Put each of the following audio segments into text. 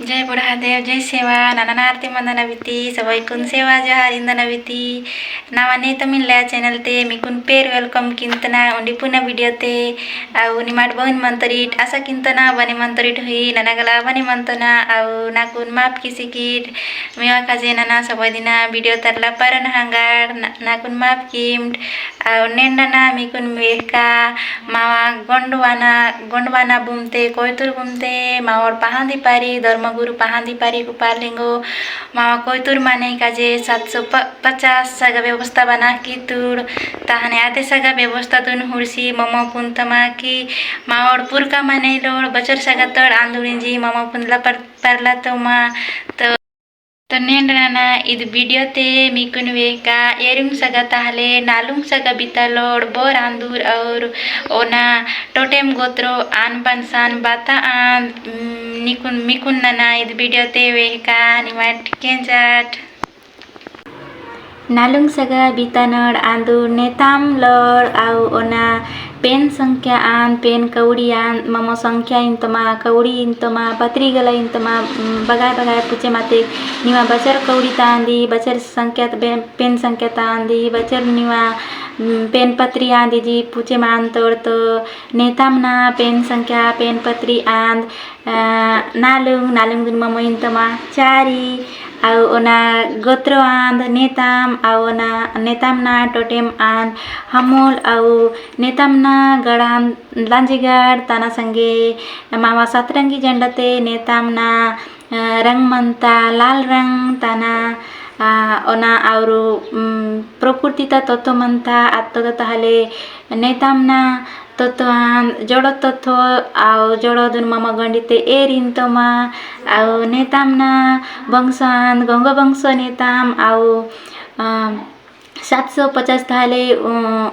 जय बुढादेव जय सेवा नाना आरती मंदनविती सबाईकून सेवा जहार इंदनविती नावाने तमिळल्या चॅनल ते मिकून पेर वेलकम किंतना उंडी पुन्हा वीडियो ते आउ निमाट बहन मंतरीट असा किंतना बने मंतरीट हुई ननागला बने मंतना आउ नाकून माप किसी कीट मेवा काजे नाना सबय दिना वीडियो तरला परन हांगार नाकून माप किम्ट आउ नेंडना मिकून मेहका मावा गोंडवाना बुमते कोयतुर बुमते मावर पहांदी पारी धर्मगुरु पहांदी पारी कुपारलिंगो मावा कोयतुर माने काजे 750 सगा व्यवस्था बना की तुड़ ताहने आते सगा व्यवस्था तुन हुड़सी ममो पुंतमा की मावर पुरका माने लोड़ बचर सगा तड़ आंदुरिंजी ममो पुंदला परला तो मा तो नेंडना इद वीडियो ते मिकुन वेका एरुंग सगा ताहले नालुंग सगा बितालोड बोर आंदूर और ओना टोटेम गोत्रो आन बनसान बाता आन निकुन मिकुन नना इद वीडियो ते वेका निमाट केंजाट नालुंग सगा बितानड आंदूर नेताम लड़ आउ ओना पेन संख्या आन पेन कौड़ी आन ममो संख्या इंतमा कौड़ी इंतमा पत्री गला इंतमा बगाय पूछे माते निवा बचर कौड़ी तांदी बचर संख्या पेन संख्या तांदी बचर निवा पेन पत्री आंदी जी पूछे मान तोड़ तो नेतामना पेन संख्या पेन पत्री आंद नालुंग दुन ममो इंतमा चारी आउ ओना गोत्रो आंद नेताम आउ ओना नेतामना टोटेम आंद हमोल आउ नेतामना गड़ान लांजीगाड़ ताना संगे मावा सतरंगी झंडते नेतामना रंग मंता लाल रंग ताना ओना आउरू प्रकृतिता तत्व मंता आत्तो ताहले नेतामना तत्वान जोड़ो तत्व आउ जोड़ो दुन मामा गंडिते एरिंतोमा आउ नेतामना बंशान गंगा बंश नेताम आउ 750 थाले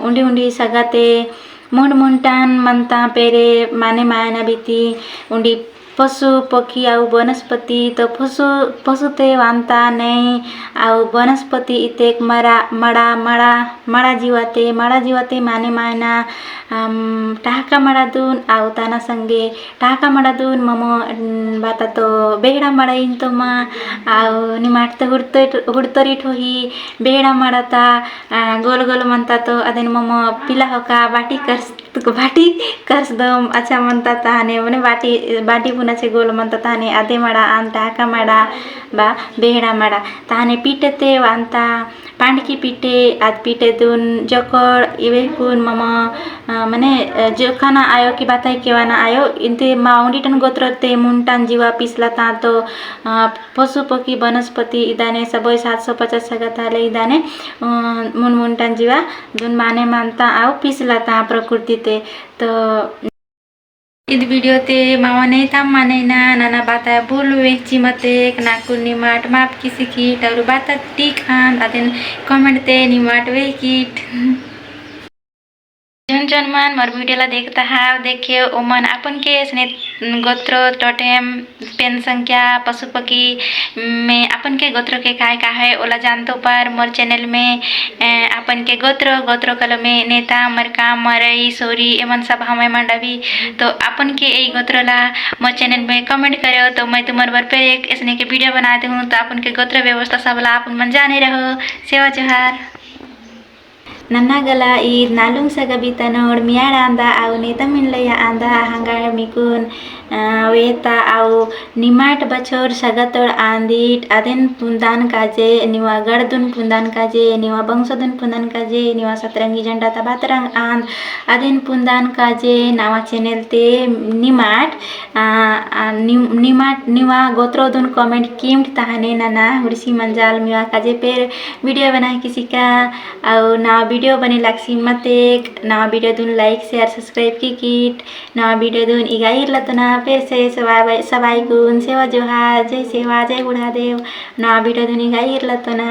उंडी सगाते मुंटान मंता पेरे माने मायना बीती उंडी पशु पक्षी आउ वनस्पति तो पशु ते वांता नहीं आउ वनस्पति इतेक मड़ा जीवाते माने मायना टाहका मड़ा दून आउ ताना संगे टाहका मड़ा दून ममो बाता तो बेहड़ा मड़ा इंतो मा आउ निमाट तो हुड़तरी ठोही बेहड़ा मड़ाता गोल मनता तो अदेन ममो पिला होका बाटी कर्स दम अच्छा मनता ताने मने बाटी पुनाचे गोल मनता ताने आदे मड़ा आन टाहका मड़ा बा बेहड़ा मड़ा ताने पीटते वांता पांडकी पीटे आद पीटे दून जोकड़ इवे कुन ममा मने जोखाना आयो की बात है केवाना आयो इंते माउंडी टन गोत्रते मुंटान जीवा पिसला ता तो पशु पक्षी वनस्पति इदाने सबोय 750 सगा ताले इदाने मुंटान जीवा दून माने मानता आओ पिसला ता प्रकृति ते तो इद वीडियो ते मावा नहीं था माने ना नाना बाता बोल वेची मते नाकु निमाट माप किसी कीट और बाता टीक खान अदेन कमेंट ते निमाट वे कीट जन मान मोर वीडियो ला देखता है देखिए ओमन अपन के स्ने गोत्र टोटेम पेन संख्या पशु पक्षी में अपन के गोत्र के का है ओला जानतो पर मोर चैनल में अपन के गोत्र कल में नेता मरका मरई सोरी एमन सब हमें मंडवी तो अपन के यही गोत्र ला मोर चैनल में कमेंट करो तो मैं तुम्हारे बर पे एक इसने के वीडियो बनाते हूँ तो अपन के गोत्र व्यवस्था सब ला अपन मन जाने रहो सेवा जोहार नन्नागला ई नालुंग सगा बितानोड मियाड़ आंदा आउ नेता मिनलया आंदा हंगार मिकुन वेता आउ निमाट बछोर सगातोड़ आंदीट अदेन पुंदान काजे निवा गड़दुन पुंदान काजे निवा बंशदुन पुंदान काजे निवा सतरंगी झंडा तबातरंग आंद अदेन पुंदान काजे नावा चैनल ते निमाट निवा गोत्रोदुन कमेंट कीम्ट ताहने नाना हुड़सी मंजाल मिवा काजे पेर वीडियो बनाए किसी का आउ ना वीडियो बने लाक्सी मतेक नवा video Doon like share subscribe की कीट नवा वीडियो दून इगाइर लतना फिर से सबाई गुण सेवा जोहार जय सेवा जय बुढ़ादेव नवा वीडियो दून इगाइर लतना।